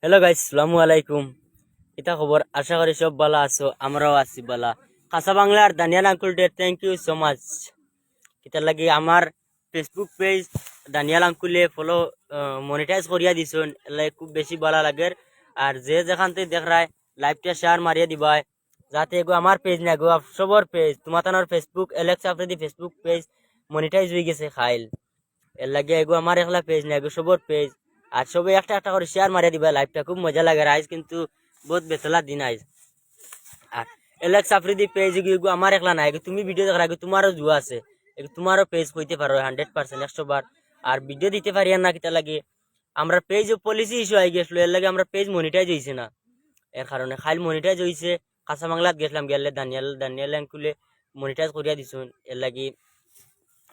Hello guys, আসসালামু আলাইকুম। এটা খবর, আশা করি সব ভালো আছো, আমরাও আছি ভালো। খাসা বাংলার দানিয়াল আঙ্কুল ডে, থ্যাংক ইউ সো মাচ। এটার লাগি আমার ফেসবুক পেজ দানিয়াল আঙ্কুলে ফলো মনিটাইজ করিয়া দিছুন, এলাই খুব বেশি ভালো লাগে। আর যে যেখান থেকে দেখ রায় লাইভটা শেয়ার মারিয়া দিবাই, যাতে এগো আমার পেজ না গো সবর পেজ, তোমার Facebook Alex Afridi Facebook page monetize হয়ে গেছে খাইল। এর লাগে এগো আমার একলা পেজ না, এগো সবর পেজ। আর সবে একটা একটা করে শেয়ার মারিয়া দিবা, লাইভটা খুব মজা লাগে। আইজ কিন্তু বহুত বেতলা দিন আইজ। আর এলেক্স আফ্রিদি পেজ এগো আমার একলা না, এগো তুমি ভিডিও দেখার আগে তোমারও জুয়া আছে, এগো তোমারও পেজ কইতে পারো 100% 100 বার। আর ভিডিও দিতে পারি না কিতা লাগে, আমরা পেজ পলিসি ইস্যু আই গেছিল, এর লাগে আমরা পেজ মনিটাইজ হইছে না। এর কারণে খাইল মনিটাইজ হইছে। কাঁচা বাংলাত গেছিলাম, গেলে দানিয়াল দানিয়াল আঙ্কুলে মনিটাইজ করিয়া দিছুন। এর লাগি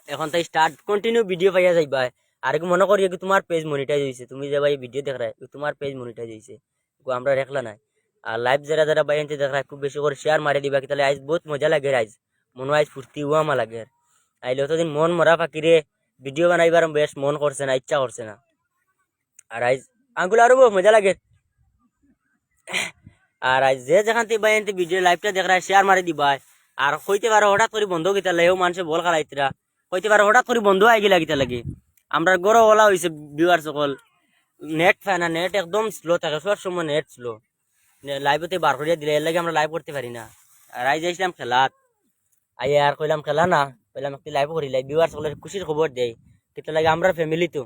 এখন তাই স্টার্ট কন্টিনিউ ভিডিও পাইয়া যাইবা। আর মনে করি তোমার পেজ মনিটাইজ হইছে, তুমি যে ভাই ভিডিও দেখ রায় তোমার পেজ মনিটাইজ হইছে, আমরা দেখলা নাই। আর লাইভ যারা যারা ভাই আনতে দেখ রায় খুব বেশি করে শেয়ার মারি দিবা, তাহলে আজ বহুত মজা লাগে। আজ মনে আজ ফুর্তি হুয়া মা লাগে। আইলে অতদিন মন মরা ফাঁকিরে ভিডিও বানাইবার বেশ মন করছে না, ইচ্ছা করছে না। আর আজ আঙ্গুল আরো মজা লাগে। আর আজ যে যেখান থেকে ভাই আনতে ভিডিও লাইভটা দেখ রায় শেয়ার মারি দিবা। আর কইতে পারো হঠাৎ করে বন্ধ কিতা লাগেও মানুষে বল খালাইতরা, কইতে পারো হঠাৎ করে বন্ধ আই গেলা কিতা লাগে। আমরা গরো ওলা হয়েছে ভিউয়ার সকল, নেট পায় না, নেট একদম স্লো থাকে, সব সময় নেট স্লো। লাইভতে বার করিয়া দিলে এর লাগে আমরা লাইভ করতে পারি না। আর আই যাইছিলাম খেলাত, আই আর কইলাম খেলা না, কইলাম একটি লাইভ করি, লাইভ ভিউয়ার সকলের খুশির খবর দেয়। কিতা লাগে আমরা ফ্যামিলি তো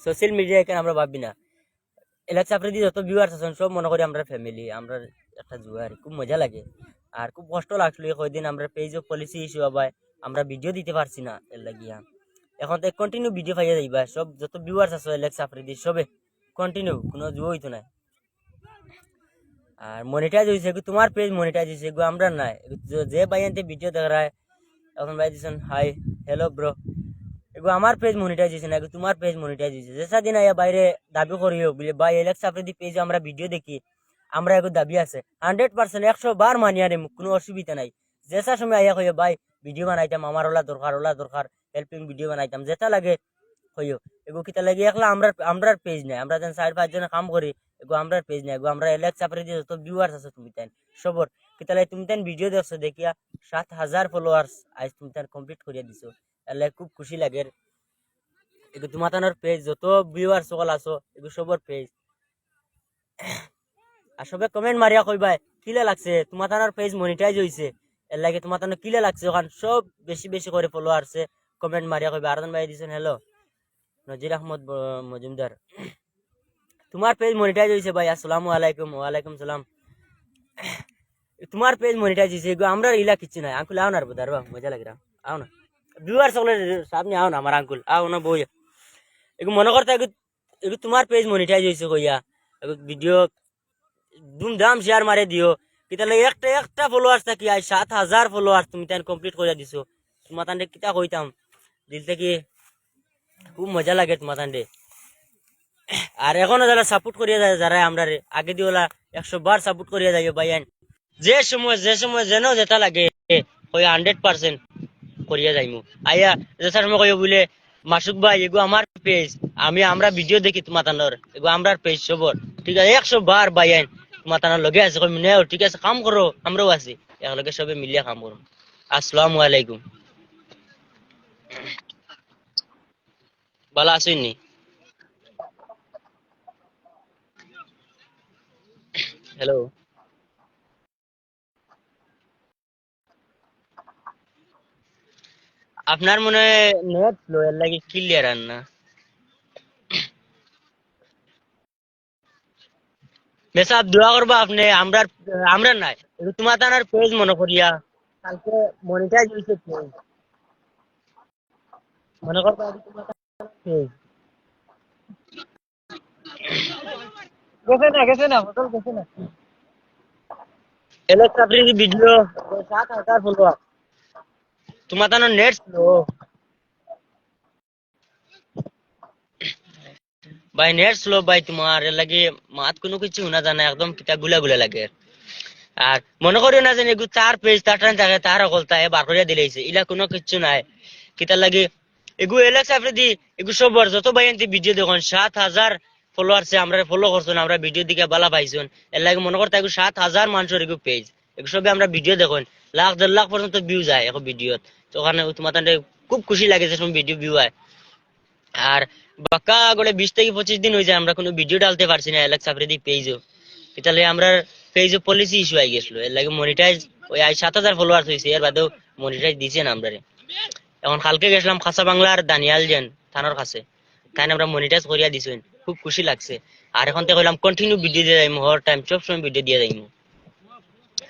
সোশ্যাল মিডিয়া এখানে আমরা ভাবি না। এলাকা আফ্রিদি যত ভিউয়ার্স আছেন সব মনে করি আমরা ফ্যামিলি, আমরা একটা জুয়ার খুব মজা লাগে। আর খুব কষ্ট লাগছিল কয়দিন আমরা পেজ পলিসি ইস্যু হবাই, আমরা ভিডিও দিতে পারছি না। এর লাগিয়া এখন তো কন্টিনিউ ভিডিও পাইয়া যাইবা, সব যত ভিউয়ার্স আছে এলেক্স আফ্রিদি সবে কন্টিনিউ, কোনো জুয়া হইতো না। আর মনিটাইজ হয়েছে তোমার পেজ মনিটাইজ হয়েছে, আমরা নাই। যে ভাই আনতে ভিডিও দেখ রায় এখন ভাই দিছেন হাই হ্যালো ব্রো, আমার পেজ মনিটাইজ হয়েছে না, তোমার পেজ মনিটাইজ হয়েছে। যেসা দিন আইয়া বাইরে দাবি করিও বলে ভাই এলেক্স আফ্রিদি পেজ আমরা ভিডিও দেখি, আমরা এগো দাবি আছে 100% 100 বার মানিয়া রে, কোনো অসুবিধা নাই। যেসা সময় আইয়া কইও ভাই ভিডিও বানাইতাম, আমার ওলা দরকার হেল্পিং ভিডিও বানাইতাম, যেটা লাগে কইও। এগো কিতা লাগে একলা আমরার পেজ নাই, আমরা যেন 4-5 জনে কাম করি, এগো আমরার পেজ নাই। এগো আমরা এলেক্স আফ্রিদি যত ভিউয়ার্স আছে তুমি তাই সবর কিতা লাগে, তুমি তাই ভিডিও দেখছো দেখিয়া 7,000 ফলোয়ার্স আজ তুমি তাই কমপ্লিট করিয়া দিছো, এলে খুব খুশি লাগে। এগো তোমার পেজ যত ভিউয়ার সকল আছো এগো সবর পেজ। আর সবে কমেন্ট মারিয়া কইবা কিলে লাগছে তোমার পেজ মনিটাইজ হইছে, এর লাগে তোমার কিলে লাগছে ওখান সব বেশি বেশি করে ফলোয়ারছে কমেন্ট মারিয়া কইবা। আরদান ভাই দিছেন হ্যালো নজির আহমদ মজুমদার, তোমার পেজ মনিটাইজ হইছে ভাই, আসসালামু আলাইকুম। ওয়ালাইকুম সালাম। তোমার পেজ মনিটাইজ হইছে, এগো আমরা ইলা কিচ্ছু নাই। আঙ্কুল আও না বুদারবা, মজা লাগে, আও না ভিউয়ার সকলের সামনে আও না, আমার আঙ্কুল আও না বই। এগো মনে করতে এগো তোমার পেজ মনিটাইজ হয়েছে কইয়া এগো ভিডিও ধুমধাম শেয়ার মারে দিও। কিতা লাগে একটা একটা ফলোয়ার্স থাকি আজ 7,000 ফলোয়ার্স তুমি তাই কমপ্লিট করে দিছো। তোমার তান্ডে কিতা কইতাম দিল থেকে, খুব মজা লাগে তোমার তান্ডে। আর এখনো যারা সাপোর্ট করিয়া যায়, যারা আমরা আগে দিয়ে 100 বার সাপোর্ট করিয়া যাই ভাই, যে সময় যেন যেটা লাগে ওই 100% করিয়া যাইমু। আইয়া যেটা সময় কইও বলে মাসুক ভাই এগো আমার পেজ, আমরা ভিডিও দেখি তোমার তানোর, এগো আমরার পেজ সবর ঠিক আছে 100 বার বাইন তোমার তানোর লগে আছে, কই নেও ঠিক আছে কাম করো, আমরাও আছি একলগে সবে মিলিয়া কাম করো। আসসালামু আলাইকুম, ভালো আছেন নি? হ্যালো, আপনার মনে হয় নেট স্লো, এর লাগে ক্লিয়ার আর না। বেশা দোয়া করবা আপনি, আমরা নাই তোমার তানার পেজ মনে করিয়া কালকে মনিটাইজ হইছে পেজ, মনে করবা তোমার পেজ গেছে না হোটেল গেছে না। এলেক্স আফ্রিদি ভিডিও 7,000 ফলোয়ার, তোমার তানো নেট স্লো ভাই, নেট স্লো ভাই তোমার, এর লাগে মাত কোনো কিছু না জানা, একদম কিতা গুলা গুলা লাগে। আর মনে করিও না যে এগু তার পেজ তার টান থাকে তার অকলতা এ বার করিয়া দিলেছে, ইলা কোনো কিছু নাই। কিতা লাগে এগু এলেক্স আফ্রিদি এগু সবর যত ভাই আনতে ভিডিও দেখুন 7,000 ফলোয়ার্সে আমরা ফলো করছেন, আমরা ভিডিও দিকে বালা পাইছেন, এর লাগে মনে করতে 7,000 মানুষের এগু পেজ, এগু সবে আমরা ভিডিও দেখুন, লাখ 1.5 লাখ পর্যন্ত ভিউ যায় এখন ভিডিওত। তো ওখানে তোমার খুব খুশি লাগে যে সময় ভিডিও ভিউ হয়। আর বাক্কা গড়ে 20 থেকে 25 দিন হয়ে যায় আমরা কোনো ভিডিও ডালতে পারছি না এলেক্স আফ্রিদি পেজও। তাহলে আমরা পেজে পলিসি ইস্যু হয়ে গেছিল, এর লাগে মনিটাইজ ওই 7,000 ফলোয়ার্স হয়েছে, এর বাদেও মনিটাইজ দিছে না আমরা। এখন কালকে গেছিলাম খাসা বাংলার দানিয়াল জেন থানার কাছে, তাই আমরা মনিটাইজ করিয়া দিছেন, খুব খুশি লাগছে। আর এখন তো কইলাম কন্টিনিউ ভিডিও দিয়ে যাইমু, হর টাইম সব সময় ভিডিও দিয়ে যাইমু।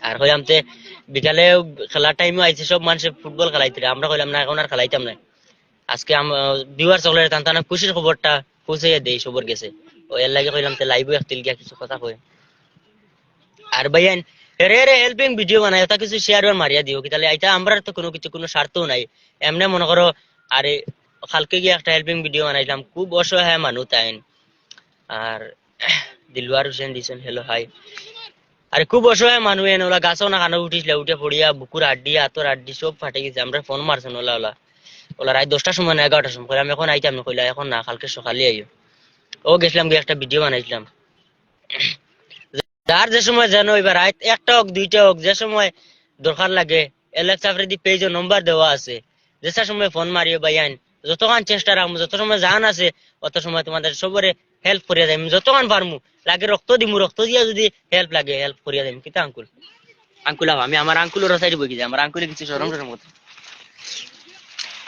আর কইলাম তে বিকালে খেলার টাইমও আইছে, সব মানুষ ফুটবল খেলাইতে, আমরা কইলাম না এখন আর খেলাইতাম না, আজকে ভিউয়ার সকলের টানটানা খুশির খবরটা পৌঁছাইয়া দেই সবর গেছে। ও এর লাগে কইলাম তে লাইভও একতিল গিয়া কিছু কথা কই। আর ভাইয়ান রে হেল্পিং ভিডিও বানাই ওটা কিছু শেয়ার আর মারিয়া দিও, কি তাহলে এটা আমরা তো কোনো কিছু কোনো স্বার্থও নাই, এমনি মনে করো। আরে কালকে গিয়ে একটা হেল্পিং ভিডিও বানাইলাম, খুব অসহায় মানুষ তাইন। আর দিলওয়ার হোসেন দিছেন হ্যালো হাই। আরে খুব অসহায় মানুষ এন, ওলা গাছও না কানো উঠিছিল, উঠে পড়িয়া বুকুর আড্ডি হাতর আড্ডি সব ফাটে গেছে। আমরা ফোন মারছেন ওলা ওলা ওলা রাত 10টার সময় না 11টার সময়, কইলাম এখন আইতাম না, কইলা এখন না কালকে সকালে আইও। ও গেছিলাম গিয়ে একটা ভিডিও বানাইছিলাম। যার যে সময় জানো এবার রাত 1টা হোক 2টা হোক, যে সময় দরকার লাগে এলেক্স আফ্রিদি পেজে নম্বর দেওয়া আছে, যে সময় ফোন মারিও ভাইয়ান, যতক্ষণ চেষ্টা রাখবো, যত সময় জান আছে অত সময় তোমাদের সবরে হেল্প করিয়া যাই, যতক্ষণ পারমু। লাগে রক্ত দিমু, রক্ত দিয়া যদি হেল্প লাগে হেল্প করিয়া যাই। কিতা আঙ্কুল আঙ্কুল আমি আমার আঙ্কুলের সাইডে বই গেছি, আমার আঙ্কুলে কিছু সরম সরম কথা।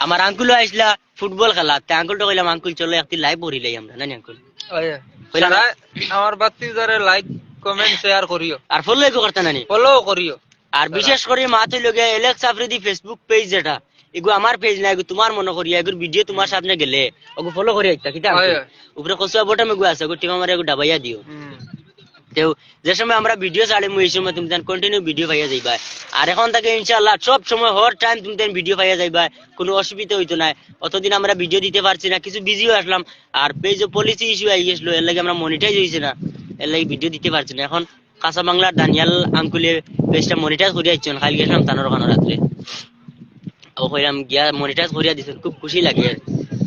আমার আঙ্কুলও আইসলা ফুটবল খেলা, তে আঙ্কুলটা কইলাম আঙ্কুল চলো একটি লাইভ পড়িলাই আমরা, নানি আঙ্কুল আমার বাতি ধরে লাইক কমেন্ট শেয়ার করিও আর ফলো করতে নানি, ফলো করিও। আর বিশেষ করে মাথা লগে এলেক্স আফ্রিদি ফেসবুক পেজ যেটা, এগু আমার পেজ না, এগু তোমার মনে করিয়া, এগুর ভিডিও তোমার সামনে গেলে ওগু ফলো করে আইতা। কিতা উপরে কসুয়া বটম এগু আছে, এগু টিমা মারে এগু ডাবাইয়া দিও। তেও যে সময় আমরা ভিডিও ছাড়িমু এই সময় তুমি কন্টিনিউ ভিডিও পাইয়া যাইবা। আর এখন থেকে ইনশাআল্লাহ সব সময় হর টাইম তুমি ভিডিও পাইয়া যাইবা, কোনো অসুবিধা হইতো না। অতদিন আমরা ভিডিও দিতে পারছি না, কিছু বিজিও আসলাম, আর পেজে পলিসি ইস্যু আই গেছিল, এর লাগে আমরা মনিটাইজ হইছে না, এর লাগে ভিডিও দিতে পারছি না। এখন কাঁচা বাংলার দানিয়াল আঙ্কুলে পেজটা মনিটাইজ করিয়া দিচ্ছেন, খাইল গেছিলাম তানোর ওখানে রাত্রে, ও কইলাম গিয়া মনিটাইজ করিয়া দিচ্ছেন, খুব খুশি লাগে।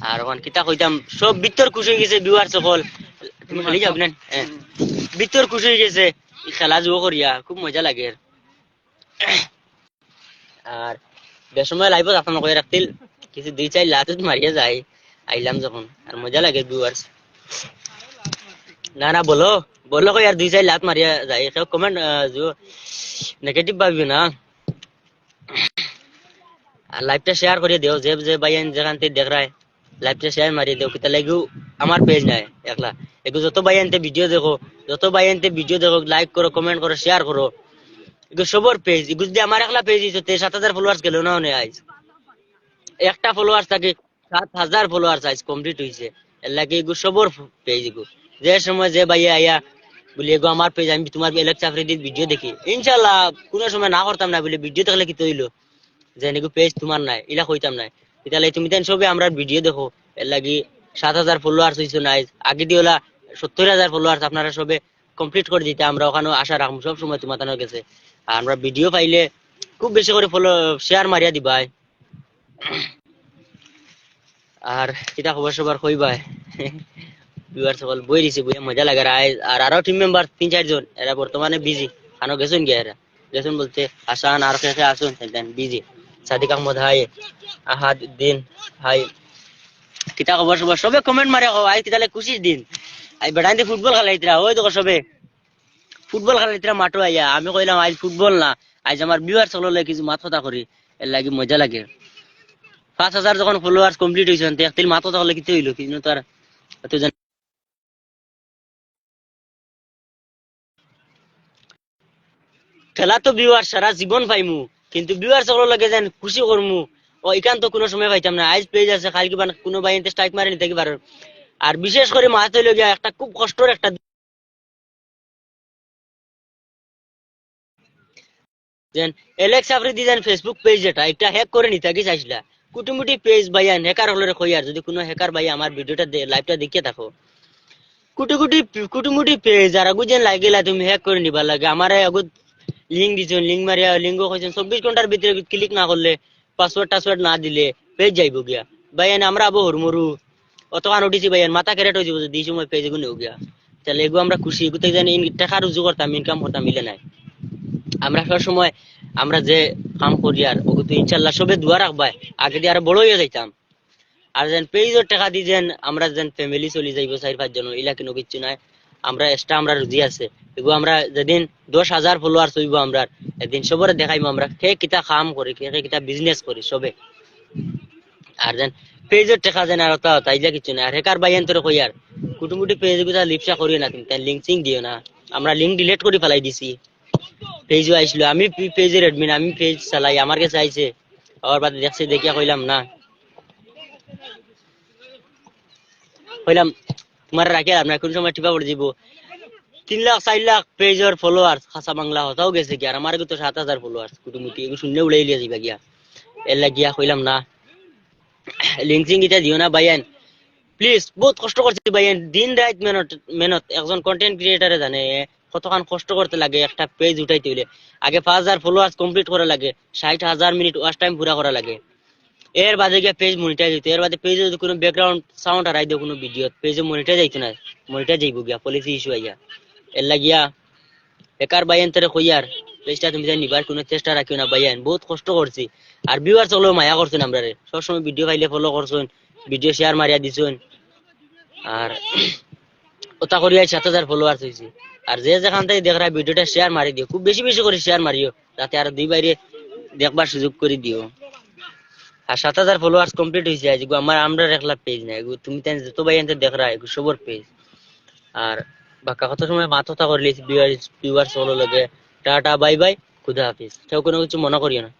আর ওখান কিতা কইতাম সব ভিতর খুশি হয়ে গেছে, ভিউয়ার সকল তুমি খালি যাও না ভিতর খুশি হয়ে গেছে খেলা জুয়ো করিয়া, খুব মজা লাগে। আর বেসময় লাইভ আপনার কয়ে রাখতিল কিছু 2-4 লাখ মারিয়া যায় আইলাম যখন, আর মজা লাগে ভিউয়ার্স। না না বলো বলো কই, আর 2-4 লাখ মারিয়া যায়, কেউ কমেন্ট নেগেটিভ ভাববে না। আর লাইভটা শেয়ার করে দিও, যে যে ভাইয়ান যেখান থেকে দেখ রায় লাইভটা শেয়ার মারিয়ে দিও, কিতা লাগু আমার পেজ নাই একলা, এগু যত ভাইয়ানতে ভিডিও দেখো, যত ভাইয়ানতে ভিডিও দেখো লাইক করো, কমেন্ট করো, শেয়ার করো, এগু সবর পেজ। এগু যদি আমার একলা পেজ হইতো 7,000 ফলোয়ার্স গেল না অনে আইজ, একটা ফলোয়ার্স থাকে 7,000 ফলোয়ার্স আইজ কমপ্লিট হইছে। এর লাগে এগু সবর পেজ, এগু যে সময় যে ভাইয়া আইয়া বলি এগু আমার পেজ, আমি তোমার এলেক্স আফ্রিদির ভিডিও দেখি, ইনশাআল্লাহ কোনো সময় না করতাম না, বলে ভিডিও দেখলে কি তৈলো যে নাকি পেজ তোমার নাই ইলা কইতাম নাই। তাহলে তুমি তেন সবে আমরা ভিডিও দেখো, এর লাগি 7,000 ফলোয়ার্স হইছো না, আগে দিয়ে ওলা 70,000 ফলোয়ার্স আপনারা সবে কমপ্লিট করে দিতে, আমরা ওখানে আশা রাখবো সব সময় তোমার তানোর কাছে। আর আমরা ভিডিও পাইলে খুব বেশি করে ফলো শেয়ার মারিয়া দিবাই। আর কিতা খবর সবার কইবাই ভিউয়ার সকল বই দিছে, বইয়া মজা লাগে। আর আরো টিম মেম্বার 3-4 জন এরা বর্তমানে বিজি, খানো গেছেন গিয়া, এরা গেছেন বলতে আসান আর কে আসুন বিজি। সাদিক আহমদ হাই, আহাদুদ্দিন হাই, কিতা খবর সবার সবে কমেন্ট মারে আই কিতালে খুশির দিন। আই বেড়াইতে ফুটবল খেলাইতরা, ওই দেখো সবে ফুটবল খেলাইতরা মাঠো আইয়া, আমি কইলাম আজ ফুটবল না, আজ আমার ভিউয়ার সকলে কিছু মাথা কথা করি, এর লাগি মজা লাগে। 5,000 যখন ফলোয়ার্স কমপ্লিট হইছেন তে একদিন মাথা কথা হলে কিছু হইলো, কিন্তু তার খেলা তো ভিউয়ার সারা জীবন পাইমু, কিন্তু ভিউয়ার সকল লাগে যেন খুশি করমু ও এখান তো কোনো সময় পাইতাম না। আজ পেজ আছে খালি কি কোনো বাইনতে স্ট্রাইক মারে নিতে পারে। আর বিশেষ করে মাছ হইল গিয়া একটা খুব কষ্টের একটা যেন এলেক্স আফ্রিদি যেন ফেসবুক পেজ যেটা একটা হ্যাক করে নিতে কি চাইছিলা, কুটুমুটি পেজ ভাইয়া হ্যাকার হলে কই, আর যদি কোনো হ্যাকার ভাইয়া আমার ভিডিওটা লাইভটা দেখে থাকো, কুটুমুটি পেজ আর আগু যেন লাগিলা তুমি হ্যাক করে নিবার লাগে। আমার আগু লিঙ্ক দিছেন, লিঙ্ক মারিয়া লিঙ্ক কইছেন 24 ঘন্টার ভিতরে ক্লিক না করলে, পাসওয়ার্ড টাসওয়ার্ড না দিলে পেজ যাইব গিয়া। ভাই আমরা আবো হরমরু অত কান উঠিছি ভাই মাথা কেরেট হয়ে যাবো যদি এই সময় পেজ গুনে গিয়া তাহলে এগু আমরা খুশি এগুতে জানি টাকা রুজু করতাম ইনকাম করতাম মিলে নাই আমরা সব সময় আমরা যে কাম করি আর ওগু তো ইনশাল্লাহ সবে দোয়া রাখবাই আগে দিয়ে আরো বড় হয়ে যাইতাম আর যেন পেজের টাকা দিয়ে যেন আমরা যেন ফ্যামিলি চলে যাইব 4-5 জন ইলা কোনো কিছু নাই আমরা এক্সট্রা আমরা রুজি আছে এগু আমরা যেদিন 10,000 ফলোয়ার হইব আমরা একদিন সবরে দেখাইবো আমরা কে কিতা কাম করি কে কিতা বিজনেস করি সবে আর যেন পেজের টাকা যেন আর তা তাইলা কিছু না আর হেকার বাইন তোরে কই আর কুটুমুটি পেজ গুলা লিপসা করিও না কিন্তু লিংক সিং দিও না আমরা লিংক ডিলিট করে ফেলাই দিছি পেজও আইছিল আমি পেজের অ্যাডমিন আমি পেজ চালাই আমার কাছে আইছে আর বাদে দেখছে দেখিয়া কইলাম না কইলাম তোমার রাখে আমরা কোন সময় টিপা পড়ে দিব 3 লাখ 4 লাখ পেজের ফলোয়ার খাসা বাংলা হতাও গেছে কি আর আমার তো 7,000 ফলোয়ার কুটুমুটি এগুলো শুনলে উড়াই লিয়া যাইবা গিয়া এর লাগিয়া কইলাম না লিংক সিং এটা দিও না ভাইয়ান প্লিজ বহুত কষ্ট করছি ভাইয়ান দিন রাত মেহনত মেহনত একজন কন্টেন্ট ক্রিয়েটারে জানে কতখান কষ্ট করতে লাগে একটা পেজ উঠাইতে হইলে আগে 5,000 ফলোয়ার্স কমপ্লিট করা লাগে 60,000 মিনিট ওয়াচ টাইম পুরা করা লাগে এর বাদে গিয়ে পেজ মনিটাইজ হইতো এর বাদে পেজে যদি কোনো ব্যাকগ্রাউন্ড সাউন্ড হারাই দেয় কোনো ভিডিও পেজে মনিটাইজ হইতো না মনিটাইজ যাইব গিয়া পলিসি ইস্যু আইয়া এর লাগিয়া বেকার বাইয়ান তোরে কইয়ার পেজটা তুমি জানি নিবার কোনো চেষ্টা রাখিও না বাইয়ান বহুত কষ্ট করছি আর ভিউয়ার্স হলো মায়া করছেন আমরারে সবসময় ভিডিও পাইলে ফলো করছেন ভিডিও শেয়ার মারিয়া দিছেন আর ওটা করিয়া 7,000 ফলোয়ার্স হইছে আর যে যেখান থেকে দেখরা ভিডিওটা শেয়ার মারি দিও খুব বেশি বেশি করে শেয়ার মারিও যাতে আর দুই বাইরে দেখবার সুযোগ করে দিও আর 7,000 ফলোয়ার্স কমপ্লিট হয়েছে আজ আমার আমরা একলা পেজ না এগু তুমি তাই যত ভাই আনতে দেখরা এগু সবর পেজ আর বাকা কত সময় মাথা করলি ভিউয়ার্স হলো লগে টাটা বাই বাই খুদা হাফিজ কেউ কোনো কিছু মনে করিও না